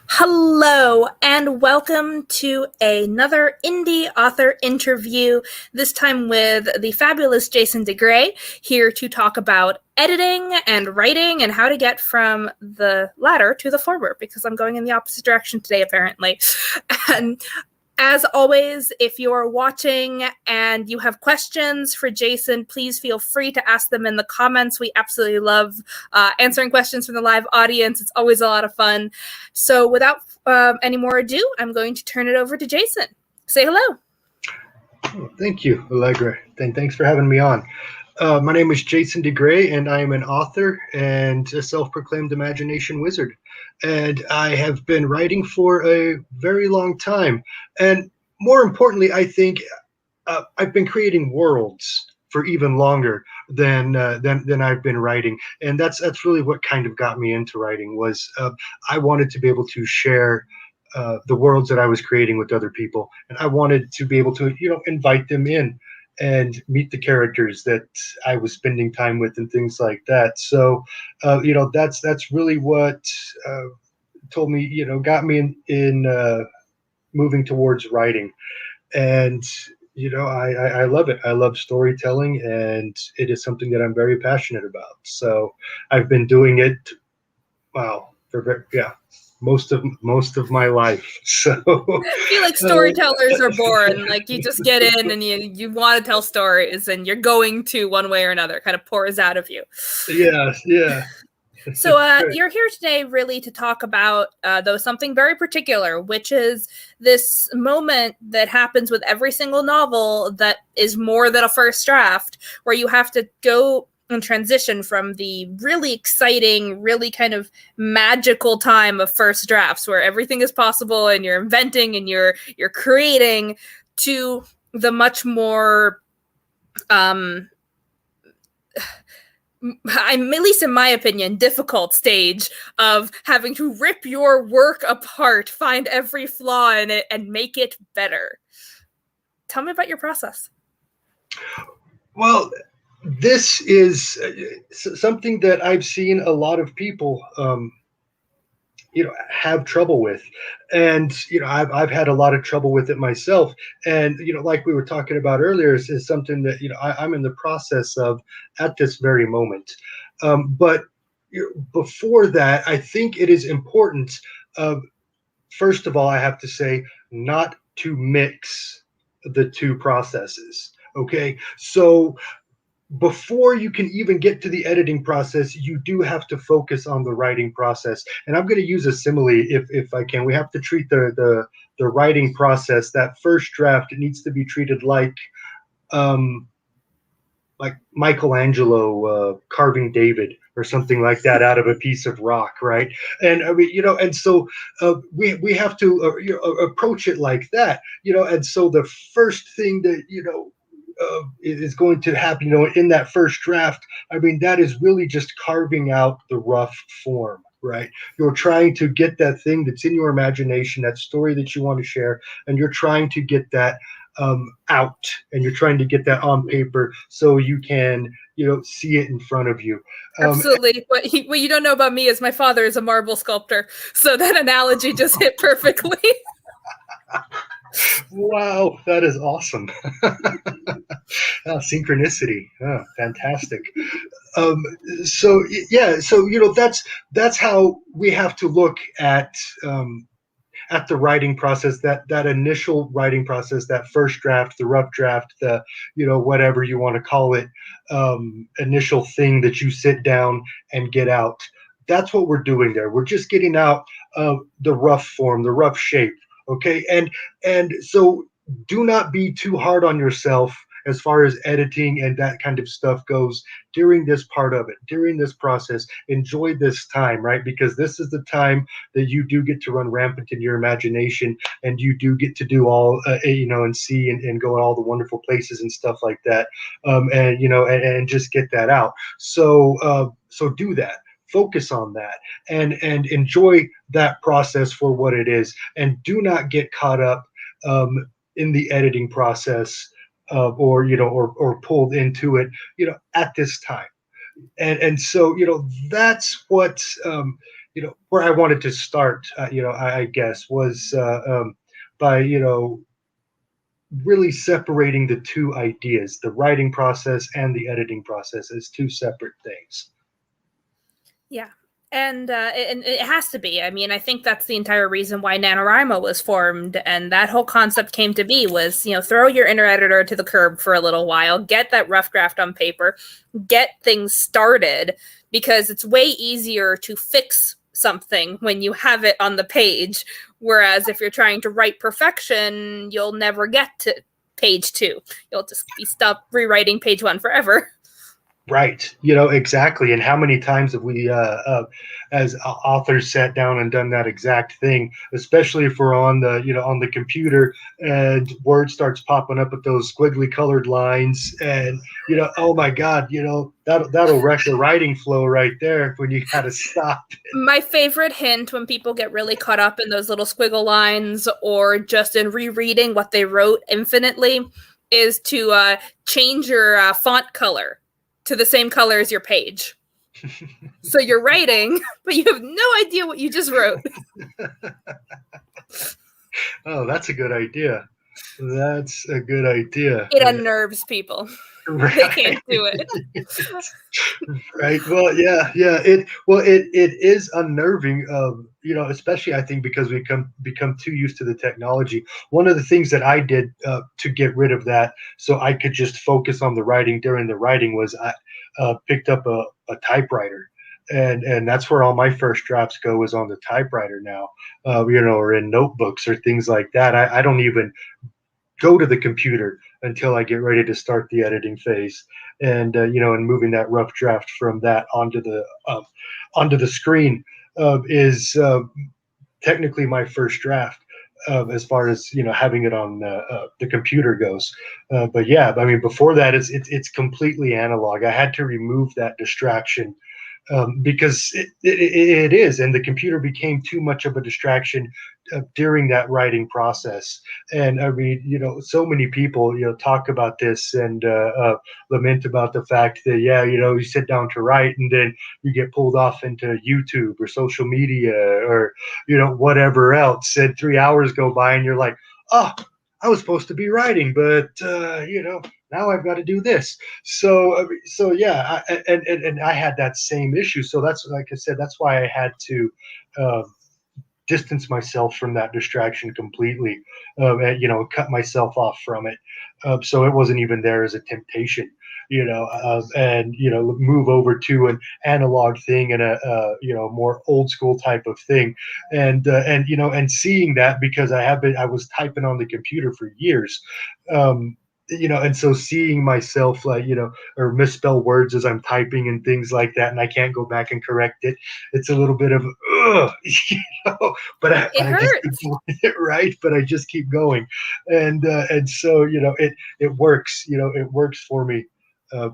Hello, and welcome to another indie author interview, this time with the fabulous Jason DeGray, here to talk about editing and writing and how to get from the latter to the former, because I'm going in the opposite direction today, apparently. And as always, if you're watching and you have questions for Jason, please feel free to ask them in the comments. We absolutely love answering questions from the live audience. It's always a lot of fun. So without any more ado, I'm going to turn it over to Jason. Say hello. Oh, thank you, Allegra, and thanks for having me on. My name is Jason DeGray, and I am an author and a self-proclaimed imagination wizard. And I have been writing for a very long time. And more importantly, I think I've been creating worlds for even longer than I've been writing. And that's really what kind of got me into writing was I wanted to be able to share the worlds that I was creating with other people, and I wanted to be able to, invite them in and meet the characters that I was spending time with and things like that. So, that's really what told me, got me in moving towards writing, and I love it. I love storytelling, and it is something that I'm very passionate about. So, I've been doing it. Wow, most of my life. So I feel like storytellers are born. Like you just get in and you want to tell stories and you're going to one way or another. It kind of pours out of you. yeah. So you're here today really to talk about, though, something very particular, which is this moment that happens with every single novel that is more than a first draft, where you have to go and transition from the really exciting, really kind of magical time of first drafts, where everything is possible and you're inventing and you're creating, to the much more I'm, at least in my opinion, difficult stage of having to rip your work apart, find every flaw in it, and make it better. Tell me about your process. Well, this is something that I've seen a lot of people have trouble with, and I've had a lot of trouble with it myself. And like we were talking about earlier, is something that I'm in the process of at this very moment. But before that, I think it is important, first of all, I have to say, not to mix the two processes. Okay, so before you can even get to the editing process, you do have to focus on the writing process. And I'm going to use a simile if I can. We have to treat the writing process, that first draft, it needs to be treated um, like Michelangelo carving David or something like that out of a piece of rock, right? And I mean, and so we have to approach it like that, and so the first thing that is going to happen, in that first draft. I mean, that is really just carving out the rough form, right? You're trying to get that thing that's in your imagination, that story that you want to share, and you're trying to get that out, and you're trying to get that on paper so you can, see it in front of you. Absolutely. What you don't know about me is my father is a marble sculptor, so that analogy just hit perfectly. Wow, that is awesome. Synchronicity. Oh, fantastic. Um, so yeah, so that's how we have to look at the writing process, that initial writing process, that first draft, the rough draft, the whatever you want to call it, initial thing that you sit down and get out. That's what we're doing there. We're just getting out the rough form, the rough shape. Okay, and so do not be too hard on yourself as far as editing and that kind of stuff goes during this part of it, during this process. Enjoy this time, right? Because this is the time that you do get to run rampant in your imagination, and you do get to do all, and see and go to all the wonderful places and stuff like that, and just get that out. So do that. Focus on that, and enjoy that process for what it is, and do not get caught up in the editing process, or pulled into it, at this time. And so that's what where I wanted to start, I guess, was by really separating the two ideas, the writing process and the editing process, as two separate things. Yeah. And it has to be. I mean, I think that's the entire reason why NaNoWriMo was formed, and that whole concept came to be was, throw your inner editor to the curb for a little while, get that rough draft on paper, get things started, because it's way easier to fix something when you have it on the page. Whereas if you're trying to write perfection, you'll never get to page 2. You'll just be stuck rewriting page 1 forever. Right. Exactly. And how many times have we, as authors, sat down and done that exact thing, especially if we're on the computer and Word starts popping up with those squiggly colored lines, and oh my God, that'll wreck the writing flow right there when you got to stop. My favorite hint when people get really caught up in those little squiggle lines or just in rereading what they wrote infinitely is to change your font color to the same color as your page. So you're writing, but you have no idea what you just wrote. Oh, that's a good idea. That's a good idea. It unnerves people. Right. They can't do it. Right. Well, yeah. It is unnerving. Especially I think because we become too used to the technology. One of the things that I did to get rid of that, so I could just focus on the writing during the writing, was I picked up a typewriter. And that's where all my first drafts go, is on the typewriter now, or in notebooks or things like that. I don't even go to the computer until I get ready to start the editing phase, and and moving that rough draft from that onto the screen is technically my first draft. As far as having it on the computer goes, but yeah, I mean, before that, it's completely analog. I had to remove that distraction because it is, and the computer became too much of a distraction during that writing process. And I mean, so many people, talk about this and lament about the fact that, yeah, you sit down to write and then you get pulled off into YouTube or social media or, whatever else. And 3 hours go by and you're like, oh, I was supposed to be writing, but, now I've got to do this. So yeah, and I had that same issue. So that's, like I said, that's why I had to distance myself from that distraction completely, and cut myself off from it, so it wasn't even there as a temptation. And move over to an analog thing and a more old school type of thing, and seeing that, because I was typing on the computer for years, and so seeing myself, like, or misspell words as I'm typing and things like that, and I can't go back and correct it. It's a little bit of, ugh, but I just keep doing it, right. But I just keep going, and so it works. It works for me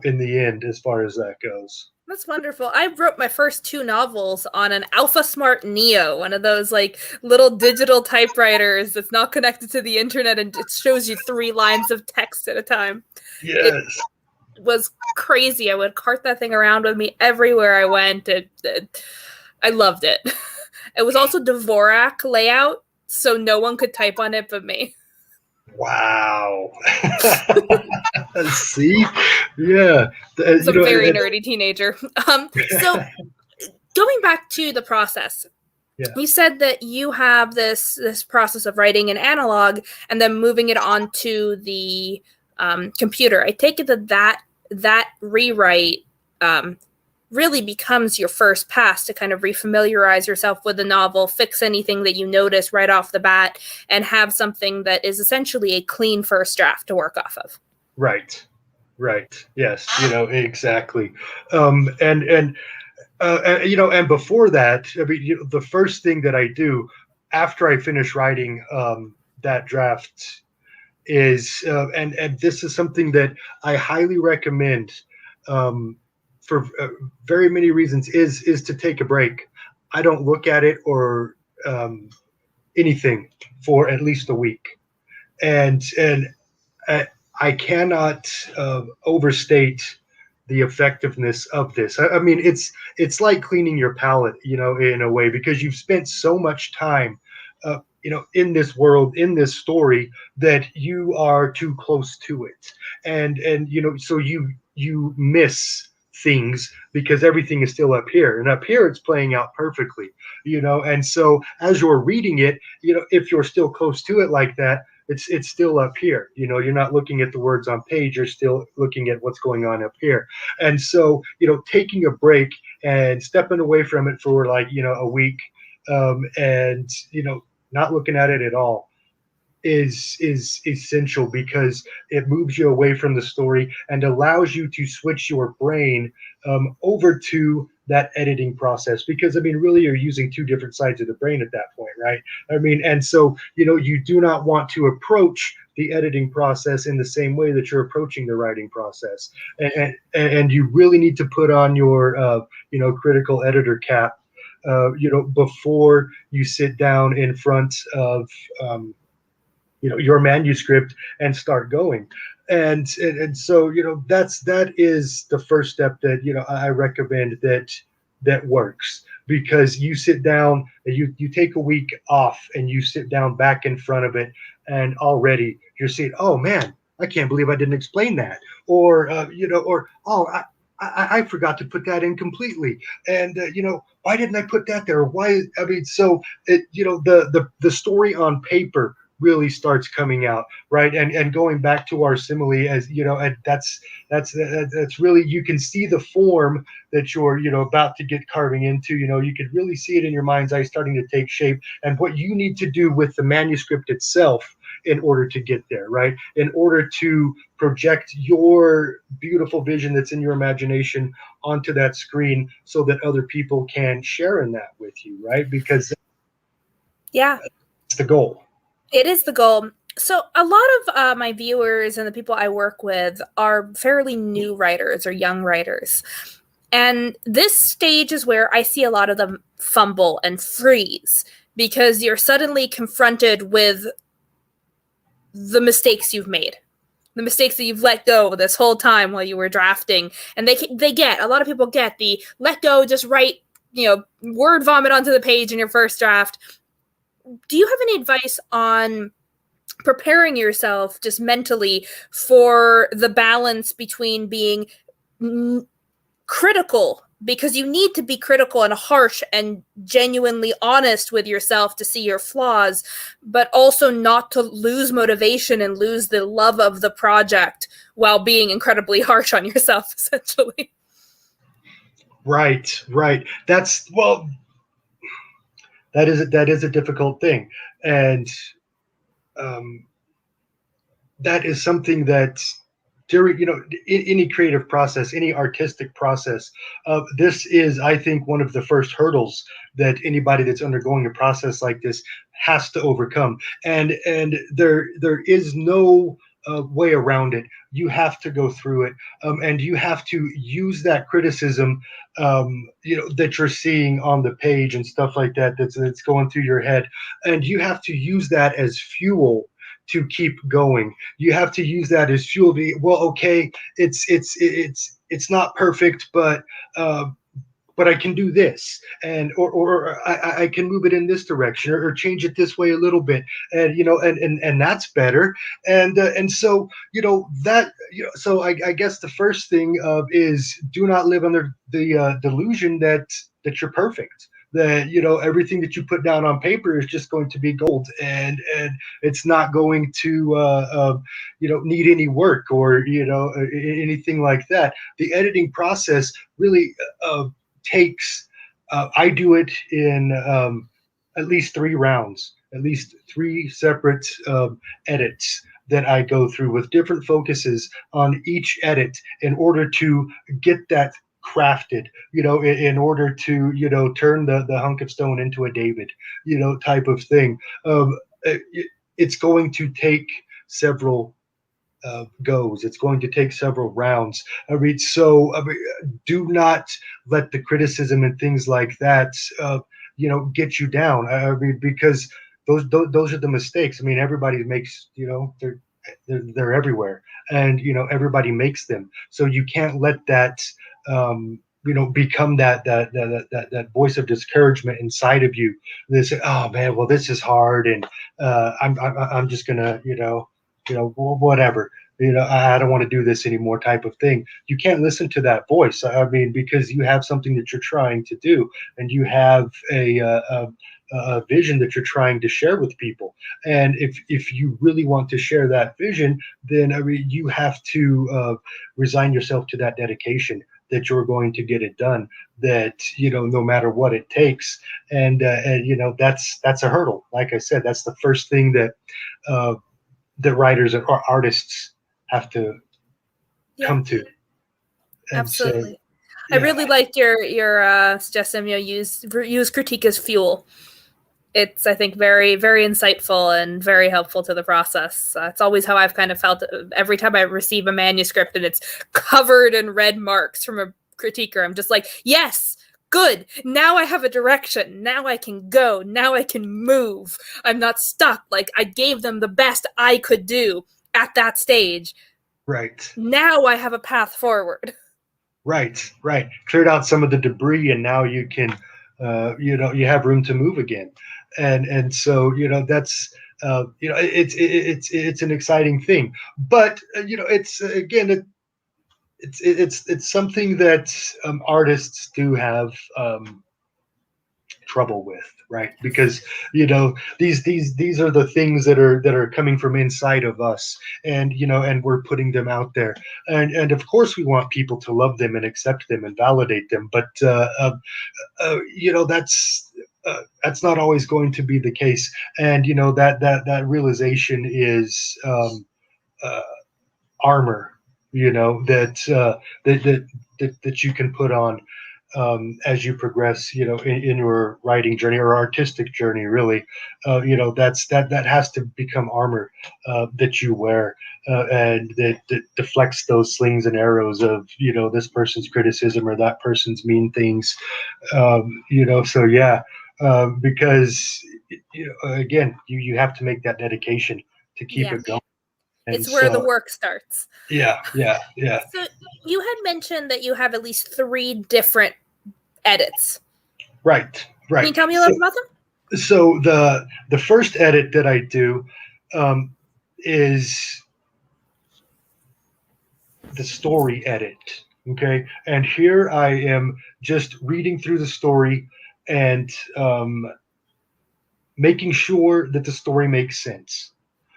in the end, as far as that goes. That's wonderful. I wrote my first 2 novels on an Alpha Smart Neo, one of those like little digital typewriters that's not connected to the internet, and it shows you 3 lines of text at a time. Yes. It was crazy. I would cart that thing around with me everywhere I went. I loved it. It was also Dvorak layout, so no one could type on it but me. Wow. See? Yeah. Some very nerdy teenager. So going back to the process, yeah. You said that you have this process of writing in analog and then moving it onto the computer. I take it that rewrite really becomes your first pass to kind of refamiliarize yourself with the novel, fix anything that you notice right off the bat, and have something that is essentially a clean first draft to work off of. Right. Yes. Exactly. And before that, I mean, the first thing that I do after I finish writing that draft is, and this is something that I highly recommend, for very many reasons, is to take a break. I don't look at it or anything for at least a week, and I cannot overstate the effectiveness of this. I mean, it's like cleaning your palate, in a way, because you've spent so much time, in this world, in this story, that you are too close to it, and so you miss things because everything is still up here, and up here it's playing out perfectly, and so as you're reading it, if you're still close to it like that, it's still up here. You're not looking at the words on page, you're still looking at what's going on up here. And so taking a break and stepping away from it for like a week, and not looking at it at all is essential, because it moves you away from the story and allows you to switch your brain over to that editing process, because I mean, really, you're using two different sides of the brain at that point, right? I mean, and so you do not want to approach the editing process in the same way that you're approaching the writing process, and you really need to put on your critical editor cap, before you sit down in front of your manuscript and start going. And so that is the first step that I recommend, that works, because you sit down and you take a week off and you sit down back in front of it, and already you're saying, oh man, I can't believe I didn't explain that, or or oh, I forgot to put that in completely, and why didn't I put that there? Why? I mean, so it the story on paper really starts coming out, right? And going back to our simile, as and that's really, you can see the form that you're about to get carving into. You could really see it in your mind's eye starting to take shape, and what you need to do with the manuscript itself in order to get there, right? In order to project your beautiful vision that's in your imagination onto that screen, so that other people can share in that with you, right? Because Yeah, that's the goal. it is the goal. So a lot of my viewers and the people I work with are fairly new writers or young writers. And this stage is where I see a lot of them fumble and freeze, because you're suddenly confronted with the mistakes you've made, the mistakes that you've let go this whole time while you were drafting. And they get, a lot of people get the let go, just write, word vomit onto the page in your first draft. Do you have any advice on preparing yourself just mentally for the balance between being critical, because you need to be critical and harsh and genuinely honest with yourself to see your flaws, but also not to lose motivation and lose the love of the project while being incredibly harsh on yourself, essentially? Right. That is a difficult thing, and that is something that during any creative process, any artistic process, this is, I think, one of the first hurdles that anybody that's undergoing a process like this has to overcome, and there is no way around it. You have to go through it, and you have to use that criticism, that you're seeing on the page and stuff like that, that's going through your head, and you have to use that as fuel to keep going. You have to use that as fuel. Well, okay, it's not perfect, but I can do this, and or I can move it in this direction, or change it this way a little bit, and and that's better, and so that so I guess the first thing is, do not live under the delusion that you're perfect, that everything that you put down on paper is just going to be gold, and it's not going to need any work, or anything like that. The editing process really takes, I do it in at least 3 rounds, at least 3 separate edits that I go through, with different focuses on each edit, in order to get that crafted, in order to turn the hunk of stone into a David, type of thing. It's going to take several goes. It's going to take several rounds. Do not let the criticism and things like that, get you down. Because those are the mistakes. I mean, everybody makes, they're everywhere, and everybody makes them. So you can't let that become that voice of discouragement inside of you. They say, oh man, well this is hard, and I'm just gonna whatever. I don't want to do this anymore, type of thing. You can't listen to that voice. I mean, because you have something that you're trying to do, and you have a vision that you're trying to share with people. And if you really want to share that vision, then I mean, you have to resign yourself to that dedication that you're going to get it done. That no matter what it takes, and that's a hurdle. Like I said, that's the first thing that writers or artists have to Yeah, come to. And so, absolutely. I yeah, really liked your suggestion. Use critique as fuel. It's, I think, very, very insightful and very helpful to the process. It's always how I've kind of felt every time I receive a manuscript and it's covered in red marks from a critiquer. I'm just like, yes, good. Now I have a direction. Now I can go. Now I can move. I'm not stuck. Like, I gave them the best I could do at that stage. right. Now I have a path forward. Right. Cleared out some of the debris, and now you can, you have room to move again, and so that's it's an exciting thing, but it's again it's something that artists do have trouble with, right? Because these are the things that are coming from inside of us, and we're putting them out there, and of course we want people to love them and accept them and validate them, but that's not always going to be the case, and that realization is uh, armor, that you can put on as you progress, in your writing journey or artistic journey, really. That has to become armor that you wear, and that deflects those slings and arrows of this person's criticism or that person's mean things. So yeah, because again, you have to make that dedication to keep Yeah, it going, and it's where the so work starts. yeah. So you had mentioned that you have at least 3 different edits. Right, Can right. you tell me a So, little about them? so the first edit that I do is the story edit. Okay, and here I am just reading through the story and making sure that the story makes sense,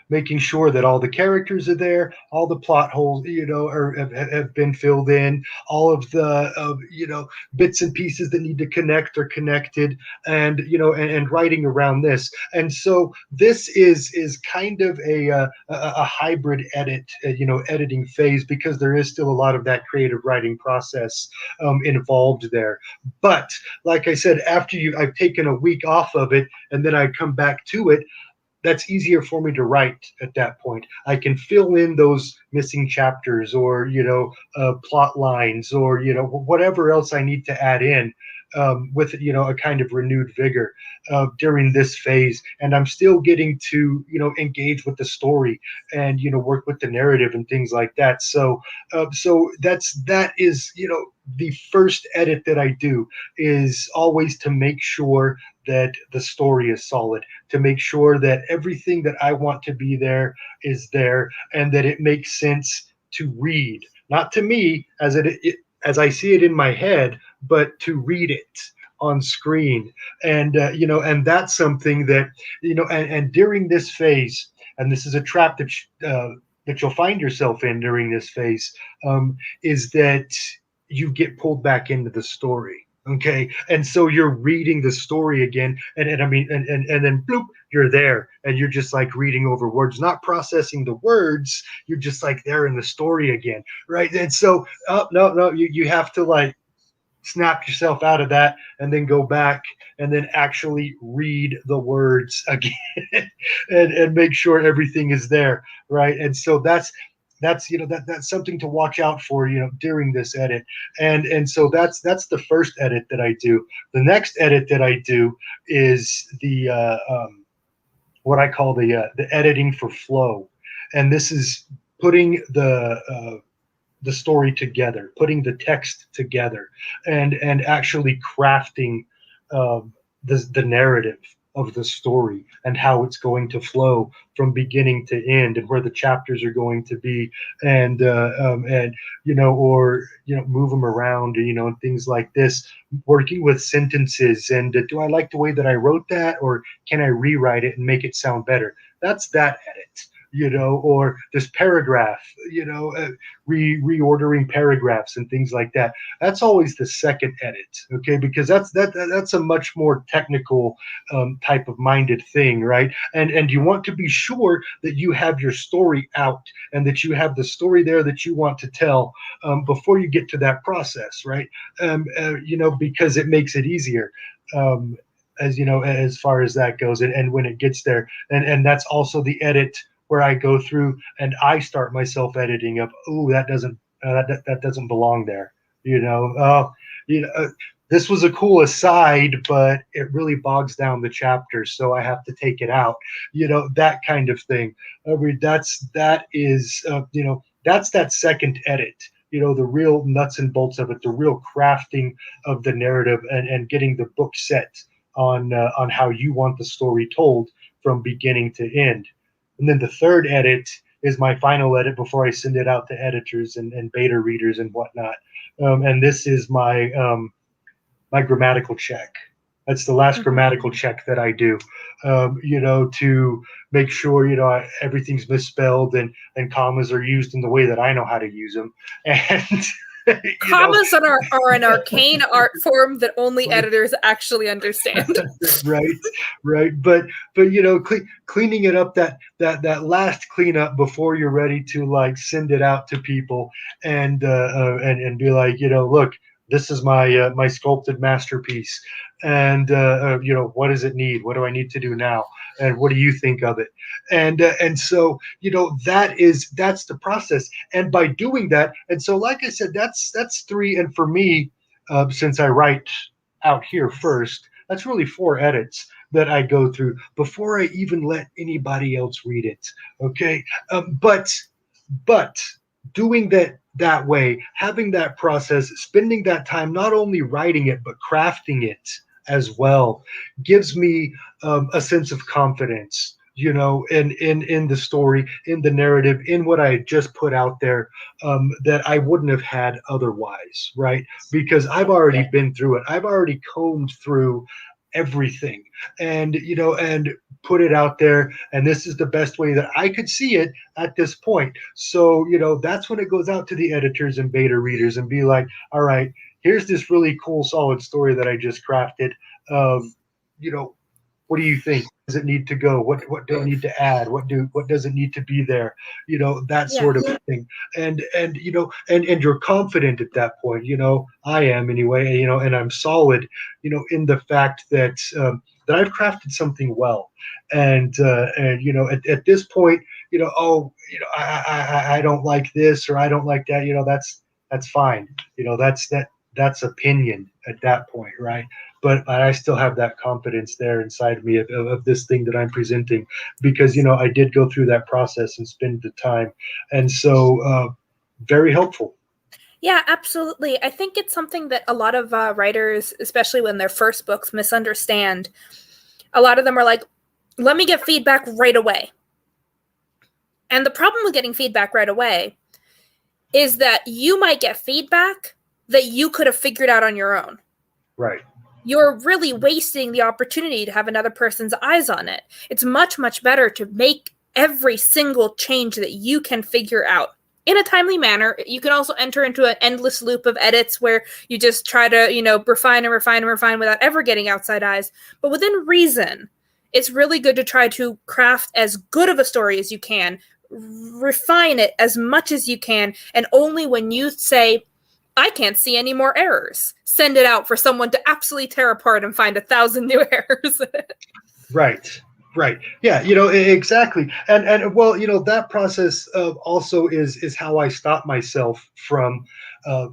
making sure that all the characters are there, all the plot holes, have been filled in, all of the, bits and pieces that need to connect are connected, and writing around this. And so this is kind of a hybrid editing phase, because there is still a lot of that creative writing process involved there. But like I said, after I've taken a week off of it, and then I come back to it, that's easier for me to write at that point. I can fill in those missing chapters, or plot lines, or whatever else I need to add in, with a kind of renewed vigor during this phase. And I'm still getting to engage with the story, and work with the narrative and things like that. So that is the first edit that I do, is always to make sure that the story is solid, to make sure that everything that I want to be there is there, and that it makes sense to read, not to me as I see it in my head, but to read it on screen. And and that's something that and during this phase, and this is a trap that you'll find yourself in during this phase, is that you get pulled back into the story. Okay, and so you're reading the story again, and I mean, and then bloop, you're there, and you're just like reading over words, not processing the words. You're just like there in the story again, right? And so, no, you have to like snap yourself out of that, and then go back and then actually read the words again, and make sure everything is there, right? And so that's that's something to watch out for during this edit. And so that's the first edit that I do. The next edit that I do is the what I call the editing for flow. and this is putting the story together, putting the text together, and actually crafting the narrative of the story and how it's going to flow from beginning to end, and where the chapters are going to be, and or move them around, and things like this. Working with sentences, and do I like the way that I wrote that, or can I rewrite it and make it sound better? That's that edit. Or this paragraph, reordering paragraphs and things like that. That's always the second edit, okay? Because that's a much more technical type of minded thing, right? And you want to be sure that you have your story out and that you have the story there that you want to tell before you get to that process, right? Because it makes it easier. As far as that goes, and when it gets there, and that's also the edit where I go through and I start myself editing of, oh, that doesn't belong there. This was a cool aside, but it really bogs down the chapter, so I have to take it out. That kind of thing. I mean, that's that second edit. The real nuts and bolts of it, the real crafting of the narrative, and getting the book set on how you want the story told from beginning to end. And then the third edit is my final edit before I send it out to editors and beta readers and whatnot. And this is my my grammatical check. That's the last grammatical check that I do, to make sure, everything's misspelled and commas are used in the way that I know how to use them. And commas are an arcane art form that only editors actually understand. right. But cleaning it up, that last cleanup before you're ready to like send it out to people and be like, look, this is my my sculpted masterpiece, and what does it need? What do I need to do now? And what do you think of it? And so that's the process. And by doing that, and so like I said, that's three. And for me, since I write out here first, that's really 4 edits that I go through before I even let anybody else read it. Okay, but doing that way, having that process, spending that time not only writing it but crafting it as well, gives me a sense of confidence, in the story, in the narrative, in what I just put out there, that I wouldn't have had otherwise, right? Because I've already been through it. I've already combed through everything, and put it out there, and this is the best way that I could see it at this point. So that's when it goes out to the editors and beta readers and be like, all right, here's this really cool solid story that I just crafted. What do you think? Does it need to go? What do I need to add? What does it need to be there? That sort of thing. And you're confident at that point. I am anyway. And I'm solid. In the fact that that I've crafted something well. And at this point, I don't like this or I don't like that. That's fine. That's opinion at that point, right? But I still have that confidence there inside me of this thing that I'm presenting, because I did go through that process and spend the time, and so very helpful. Yeah, absolutely. I think it's something that a lot of writers, especially when their first books, misunderstand. A lot of them are like, let me get feedback right away. And the problem with getting feedback right away is that you might get feedback that you could have figured out on your own. Right. You're really wasting the opportunity to have another person's eyes on it. It's much, much better to make every single change that you can figure out in a timely manner. You can also enter into an endless loop of edits where you just try to, refine and refine and refine without ever getting outside eyes. But within reason, it's really good to try to craft as good of a story as you can, refine it as much as you can, and only when you say, I can't see any more errors, send it out for someone to absolutely tear apart and find 1,000 new errors. Right. Yeah, exactly. And well, that process also is how I stop myself from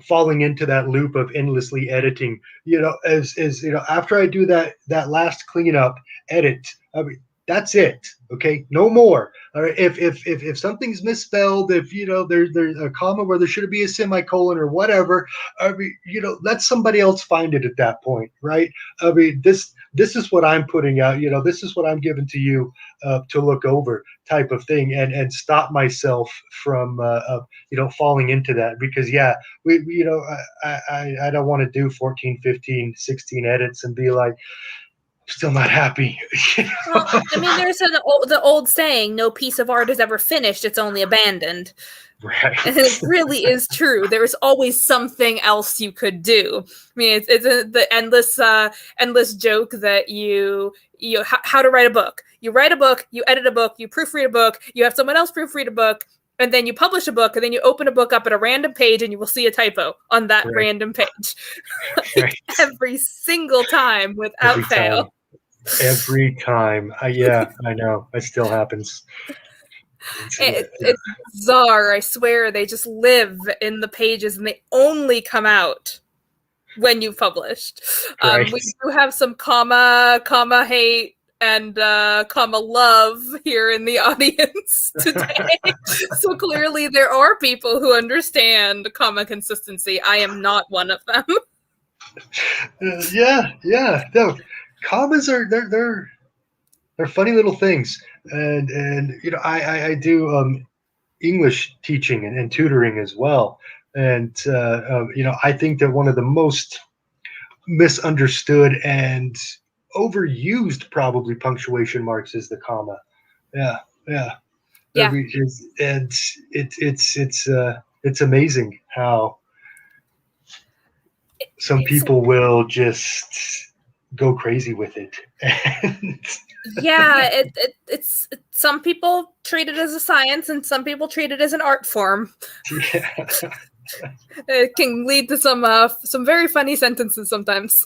falling into that loop of endlessly editing. As after I do that last cleanup edit, I mean, That's it. Okay, no more. All right. If something's misspelled, if there's a comma where there should be a semicolon or whatever, I mean, let somebody else find it at that point, right? I mean, this is what I'm putting out. This is what I'm giving to you to look over, type of thing, and stop myself from falling into that, because yeah, I don't want to do 14, 15, 16 edits and be like, still not happy. Well, I mean, there's the old saying, no piece of art is ever finished, it's only abandoned. Right. And it really is true. There's always something else you could do. I mean, it's the endless joke that how to write a book. You write a book, you edit a book, you proofread a book, you have someone else proofread a book, and then you publish a book, and then you open a book up at a random page, and you will see a typo on that random page. Right. Every single time, without fail. Every time. Yeah, I know. It still happens. It's bizarre. I swear, they just live in the pages, and they only come out when you've published. Right. We do have some comma hate and comma love here in the audience today. So clearly there are people who understand comma consistency. I am not one of them. Yeah. No, commas are they're funny little things, and I do English teaching and tutoring as well, and I think that one of the most misunderstood and overused probably punctuation marks is the comma. Yeah. And it's amazing how some people will just go crazy with it. Yeah, it's some people treat it as a science, and some people treat it as an art form. Yeah. It can lead to some very funny sentences sometimes.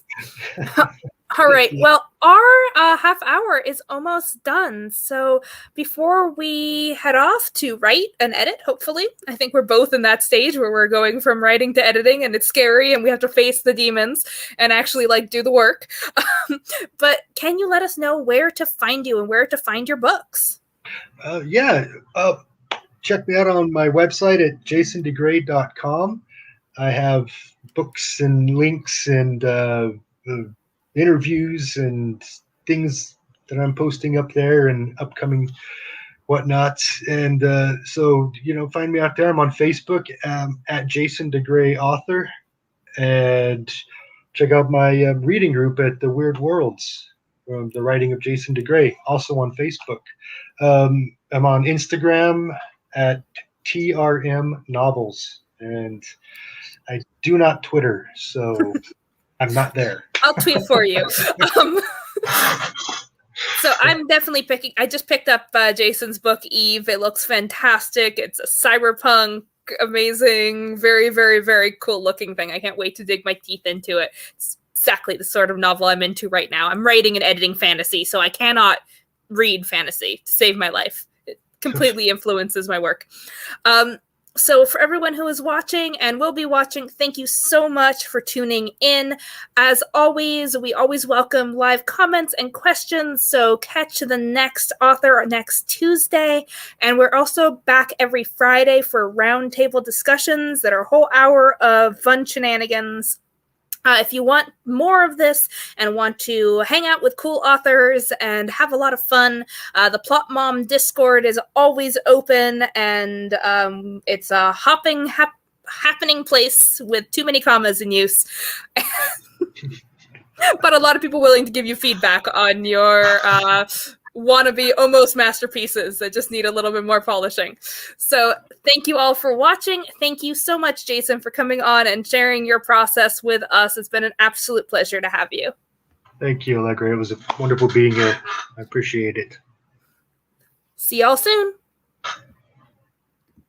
All right. Well, our half hour is almost done. So before we head off to write and edit, hopefully, I think we're both in that stage where we're going from writing to editing, and it's scary, and we have to face the demons and actually do the work. But can you let us know where to find you and where to find your books? Check me out on my website at jasondegray.com. I have books and links and interviews and things that I'm posting up there and upcoming whatnot. And so, find me out there. I'm on Facebook at Jason DeGray Author. And check out my reading group at The Weird Worlds, the writing of Jason DeGray, also on Facebook. I'm on Instagram at TRM Novels, and I do not Twitter, so I'm not there. I'll tweet for you. So I'm definitely I just picked up Jason's book, Eve. It looks fantastic. It's a cyberpunk, amazing, very, very, very cool looking thing. I can't wait to dig my teeth into it. It's exactly the sort of novel I'm into right now. I'm writing and editing fantasy, so I cannot read fantasy to save my life. It completely influences my work. So for everyone who is watching and will be watching, thank you so much for tuning in. As always, we always welcome live comments and questions, so catch the next author next Tuesday. And we're also back every Friday for roundtable discussions that are a whole hour of fun shenanigans. If you want more of this and want to hang out with cool authors and have a lot of fun, the Plot Mom Discord is always open, and it's a happening place with too many commas in use. But a lot of people willing to give you feedback on your wannabe almost masterpieces that just need a little bit more polishing. So thank you all for watching. Thank you so much, Jason, for coming on and sharing your process with us. It's been an absolute pleasure to have you. Thank you, Allegra. It was wonderful being here. I appreciate it. See y'all soon.